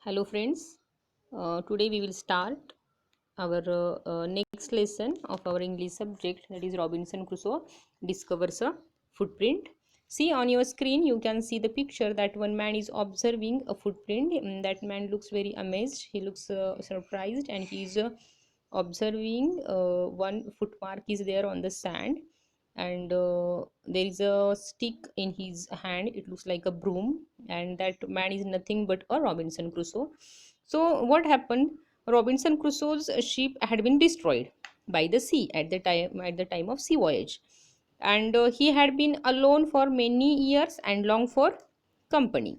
Hello friends, today we will start our next lesson of our English subject, that is Robinson Crusoe discovers a footprint. See on your screen you can see the picture that one man is observing a footprint. That man looks very amazed, he looks surprised, and he is observing one footmark is there on the sand, and there is a stick in his hand, it looks like a broom, and that man is nothing but a Robinson Crusoe. So what happened? Robinson Crusoe's ship had been destroyed by the sea at the time of sea voyage, and he had been alone for many years and longed for company.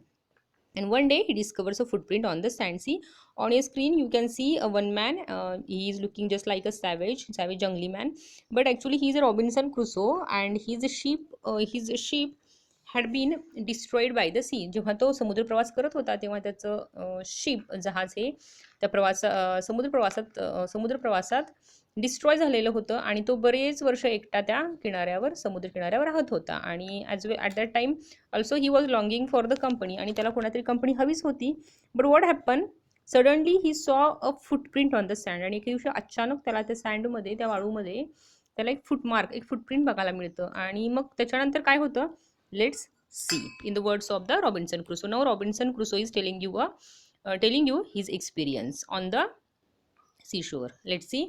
And one day he discovers a footprint on the sand. See on your screen you can see a one man, he is looking just like a savage jungly man, but actually he is a Robinson Crusoe, and his ship had been destroyed by the sea. जेव्हा तो समुद्र प्रवास करत होता तेव्हा त्याचं ship जहाज हे त्या समुद्र प्रवासात डिस्ट्रॉय झालेलं होतं, आणि तो बरेच वर्ष एकटा त्या समुद्र किनाऱ्यावर राहत होता. आणि at that time also he was longing for the company, आणि त्याला कोणातरी कंपनी हवीच होती. But what happen, suddenly he saw a footprint on the sand, आणि एके दिवशी अचानक त्याला त्या सँडमध्ये, त्या वाळूमध्ये त्याला एक फुटप्रिंट बघायला मिळतं. आणि मग त्याच्यानंतर काय होतं, let's see in the words of the Robinson Crusoe. Now Robinson Crusoe is telling you his experience on the seashore. Let's see.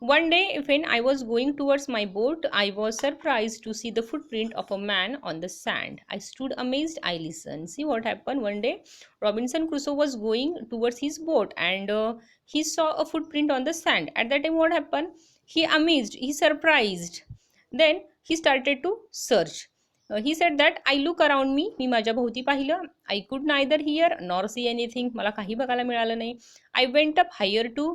One day, when I was going towards my boat, I was surprised to see the footprint of a man on the sand. I stood amazed. I listened. See what happened. One day, Robinson Crusoe was going towards his boat, and he saw a footprint on the sand. At that time, what happened? He amazed. He surprised. Then he started to search. He said that I look around me. मी माझ्या भोवती पाहिलं. I could neither hear nor see anything. मला काही बघायला मिळालं नाही. I went up higher to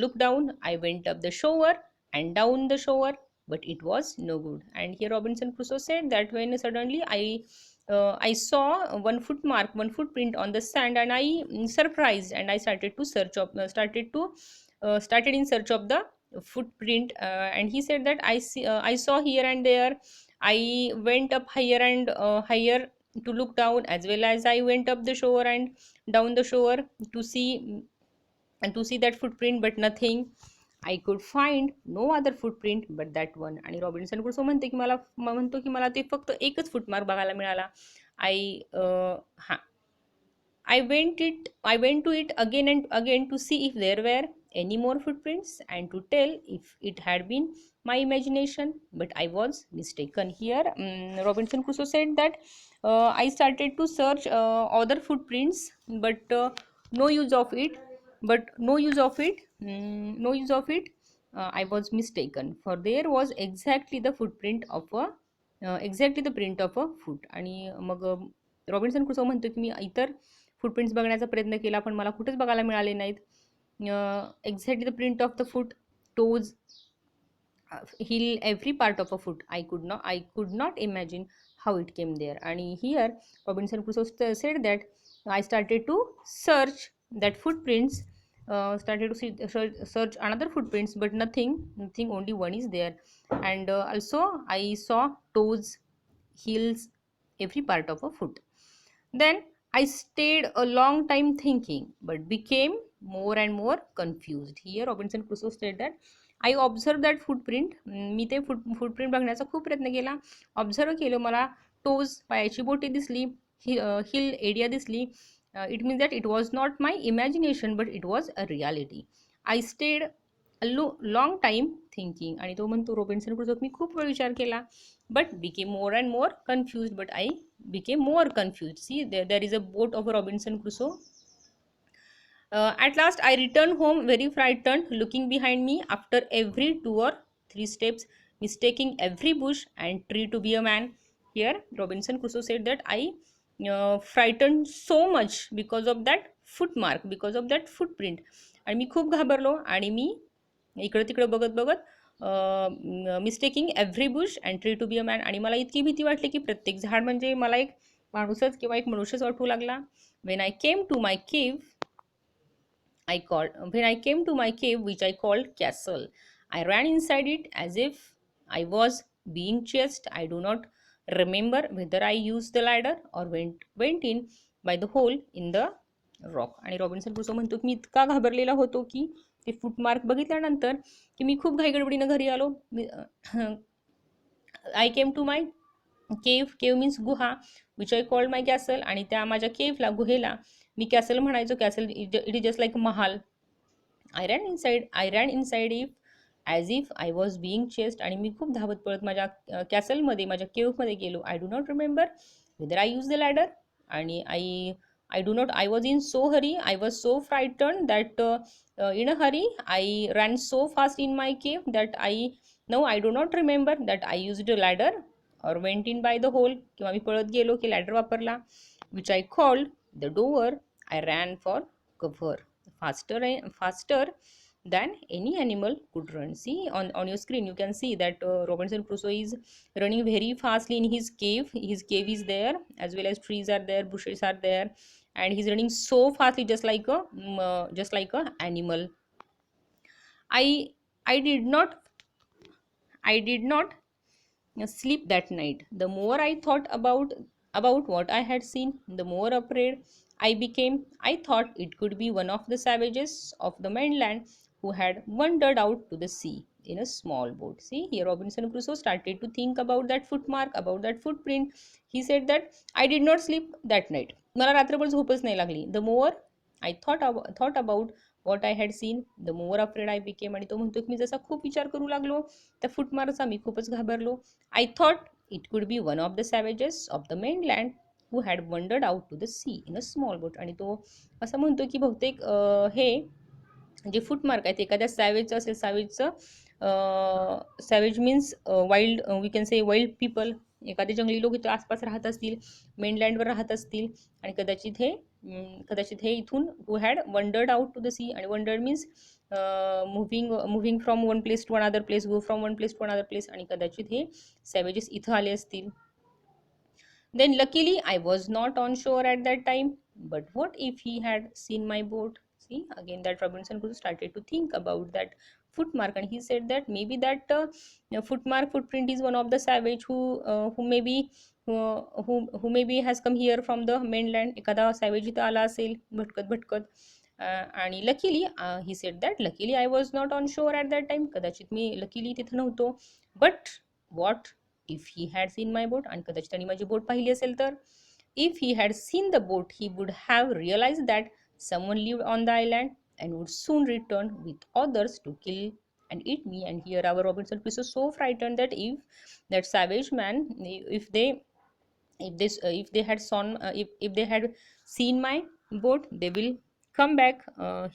look down. I went up the shore and down the shore, but it was no good. And here Robinson Crusoe said that when suddenly I saw one footprint on the sand, and I surprised, and I started to search of started in search of the footprint. And he said that I saw here and there. I went up higher and higher to look down, as well as I went up the shore and down the shore to see that footprint, but nothing. I could find no other footprint but that one. आणि Robinson Crusoe म्हणतो की मला ते फक्त एकच footmark बघायला मिळाला. I went to it again and again to see if there were any more footprints, and to tell if it had been my imagination, but I was mistaken. Here Robinson Crusoe said that I started to search other footprints, but no use of it no use of it. I was mistaken, for there was exactly the print of a foot. आणि मग Robinson Crusoe म्हणतो की मी इतर footprints बघण्याचा प्रयत्न केला, पण मला कुठेच बघायला मिळाले नाहीत. Exactly the print of the foot, toes, heel, every part of a foot. I could not imagine how it came there. And here Robinson Crusoe said that I started to search that footprints, search another footprints, but nothing, only one is there. And also I saw toes, heels, every part of a foot. Then I stayed a long time thinking, but became more and more confused. Here Robinson Crusoe said that I observed that footprint. मी ते footprint बघण्याचा खूप प्रयत्न केला, observe केलं. मला toes, पायाची बोटे दिसली, हिल एरिया दिसली. It means that it was not my imagination, but it was a reality. I stayed a long time thinking. आणि तो म्हणतो रॉबिन्सन क्रुसो मी खूप वेळ विचार केला, but became more and more confused. But I became more confused. See, there is a boat of Robinson Crusoe. At last I returned home very frightened, looking behind me after every 2 or 3 steps, mistaking every bush and tree to be a man. Here Robinson Crusoe said that I frightened so much because of that footmark, because of that footprint. आणि मी खूप घाबरलो, आणि मी इकडं तिकडं बघत mistaking every bush and tree to be a man. आणि मला इतकी भीती वाटली की प्रत्येक झाड म्हणजे मला एक माणूसच किंवा एक मनुष्यच वाटू लागला. When I came to my cave, which I called castle, I ran inside it as if I was being chased. I do not remember whether I used the ladder or went in by the hole in the rock. आणि Robinson Crusoe म्हणतो की मी इतका घाबरलेला होतो की ते footmark बघितल्यानंतर की मी खूप घाईगडबडीनं घरी आलो. I came to my cave means गुहा which I called my castle. आणि त्या माझ्या केवला, गुहेला मी कॅसल म्हणायचो. Castle it is just like महाल. I ran inside if as if I was being chased. आणि मी खूप धावत पळत माझ्या कॅसलमध्ये, माझ्या केवमध्ये गेलो. I do not remember whether I use the ladder. आणि I do not, I was in so hurry, I was so frightened that in a hurry, I ran so fast in my cave that no, I do not remember that I used a ladder or went in by the hole. किंवा मी पळत गेलो की ladder वापरला. Which I called the door. I ran for cover faster than any animal could run. See on your screen you can see that Robinson Crusoe is running very fastly in his cave. His cave is there, as well as trees are there, bushes are there, and he's running so fastly just like a animal. I i did not i did not sleep that night. The more I thought about what I had seen, the more afraid I became. I thought it could be one of the savages of the mainland who had wandered out to the sea in a small boat. See, here Robinson Crusoe started to think about that footmark, about that footprint. He said that I did not sleep that night. मला रात्रभर झोपच नाही लागली. The more I thought about what I had seen, the more afraid I became. आणि तो म्हणतो की मी जसा खूप विचार करू लागलो त्या फुटमारचा, मी खूपच घाबरलो. I thought it could be one of the savages of the mainland who had wandered out to the sea in a small boat. आणि तो असं म्हणतो की बहुतेक हे जे फुटमार्क आहेत एखाद्या सॅवेजचं असेल. Savage means wild, we can say wild people. एखादे जंगली लोक इथं आसपास राहत असतील, मेनलँडवर राहत असतील. आणि कदाचित हे इथून who had wandered out to the sea. आणि wandered means moving from one place to another place, go from one place to another place. आणि कदाचित हे सॅवेजेस इथं आले असतील. Then luckily I was not on shore at that time. But what if he had seen my boat? See, again that Robinson Crusoe started to think about that footmark, and he said that maybe that footprint is one of the savage who maybe has come here from the mainland. एखादा savage इथं आला असेल भटकत. आणि luckily he said that luckily I was not on shore at that time. कदाचित मी luckily तिथं नव्हतो. But what if he had seen my boat? आणि कदाचित त्यांनी माझी बोट पाहिली असेल तर. If he had seen the boat, he would have realized that someone lived on the island and would soon return with others to kill and eat me. And here our Robinson Crusoe so frightened that if that savage man, if they had seen my boat, they will come back.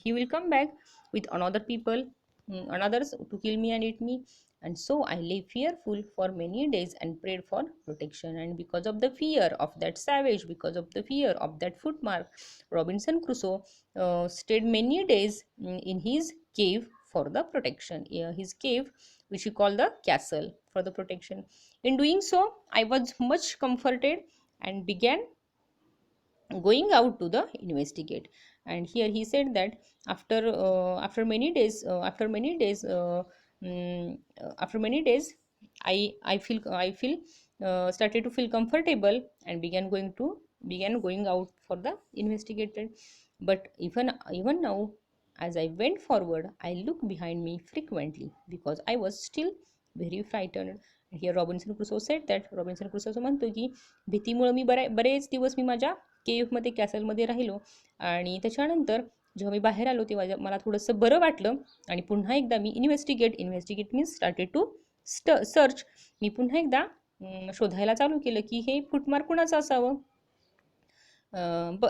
He will come back with another people, others to kill me and eat me. And so I lay fearful for many days and prayed for protection. And because of the fear of that savage, because of the fear of that footmark, Robinson Crusoe stayed many days in his cave for the protection. His cave, which he called the castle, for the protection. In doing so, I was much comforted and began going out to the investigate. And here he said that after many days I feel started to feel comfortable and began going out for the investigated. But even now, as I went forward, I looked behind me frequently because I was still very frightened. Here Robinson Crusoe said that Robinson Crusoe म्हणतो की भीतीमुळे मी बरेच दिवस मी माझ्या केव्हमध्ये, कॅसलमध्ये राहिलो. आणि त्याच्यानंतर जेव्हा मी बाहेर आलो तेव्हा मला थोडंसं बरं वाटलं. आणि पुन्हा एकदा मी investigate means started to search. मी पुन्हा एकदा शोधायला चालू केलं की हे फुटमार्क कुणाचं असावं.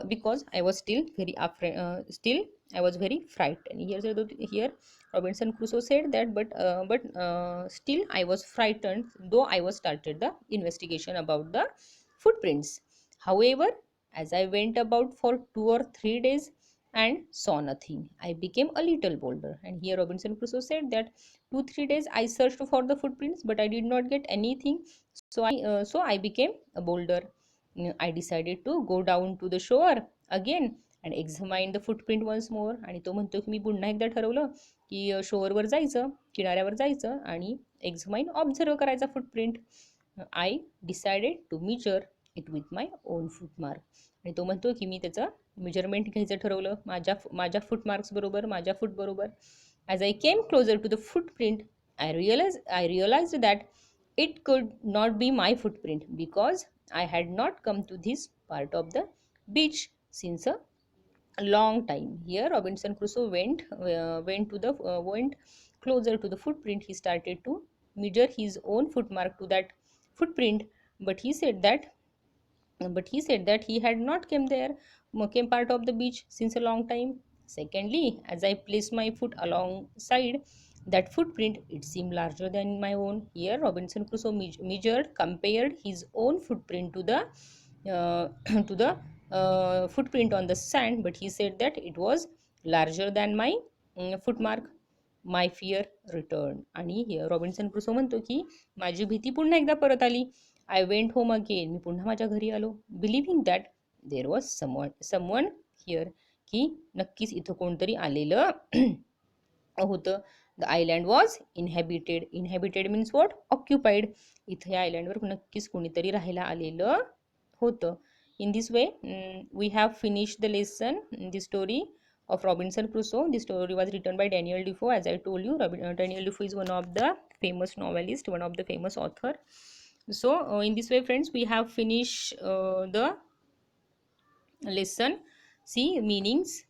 Because I was still very frightened. Here Robinson Crusoe said that but still I was frightened, though I was started the investigation about the footprints. However, as I went about for 2 or 3 days and saw nothing, I became a little bolder. And here Robinson Crusoe said that 2-3 days I searched for the footprints, but I did not get anything. So I became a bolder. I decided to go down to the shore again and examine the footprint once more. आणि तो म्हणतो की मी पुन्हा एकदा ठरवलं की शोअरवर जायचं, किनाऱ्यावर जायचं आणि एक्झामाइन ऑब्झर्व करायचा footprint. I decided to measure it with my own footmark. आणि तो म्हणतो की मी त्याचं मेजरमेंट घ्यायचं ठरवलं माझ्या फूटमार्क्स बरोबर, माझ्या फूट बरोबर. As I came closer to the footprint, I realized that it could not be my footprint because I had not come to this part of the beach since a long time. Here Robinson Crusoe went closer to the footprint. He started to measure his own footmark to that footprint, but he said that he had not came part of the beach since a long time. Secondly, as I placed my foot alongside that footprint, it seemed larger than my own. Here Robinson Crusoe compared his own footprint to the to the footprint on the sand, but he said that it was larger than my footmark. My fear return. आणि Robinson Crusoe म्हणतो की माझी भीती पुन्हा एकदा परत आली. I went home again, मी पुन्हा माझ्या घरी आलो. Believing that there was someone here, की नक्कीच इथं कोणतरी आलेलं होतं. The island was inhabited means what, occupied. इथं या आयलँडवर नक्कीच कोणीतरी राहायला आलेलं होतं. In this way, we have finished the lesson, the story of Robinson Crusoe. The story was written by Daniel Defoe. As I told you, Daniel Defoe is one of the famous novelist, one of the famous author. So in this way, friends, we have finished the lesson. See, meanings.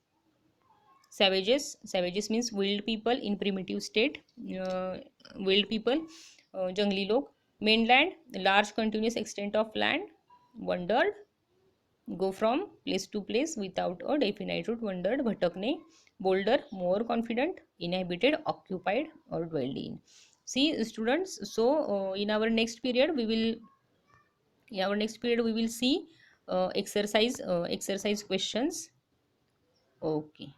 Savages means wild people in primitive state. Wild people, jungli log. Mainland, large continuous extent of land. Wandered, go from place to place without a definite route. Wandered, भटकणे. Bolder, more confident. Inhabited, occupied or dwelled in. See students, so in our next period we will see exercise questions. Okay.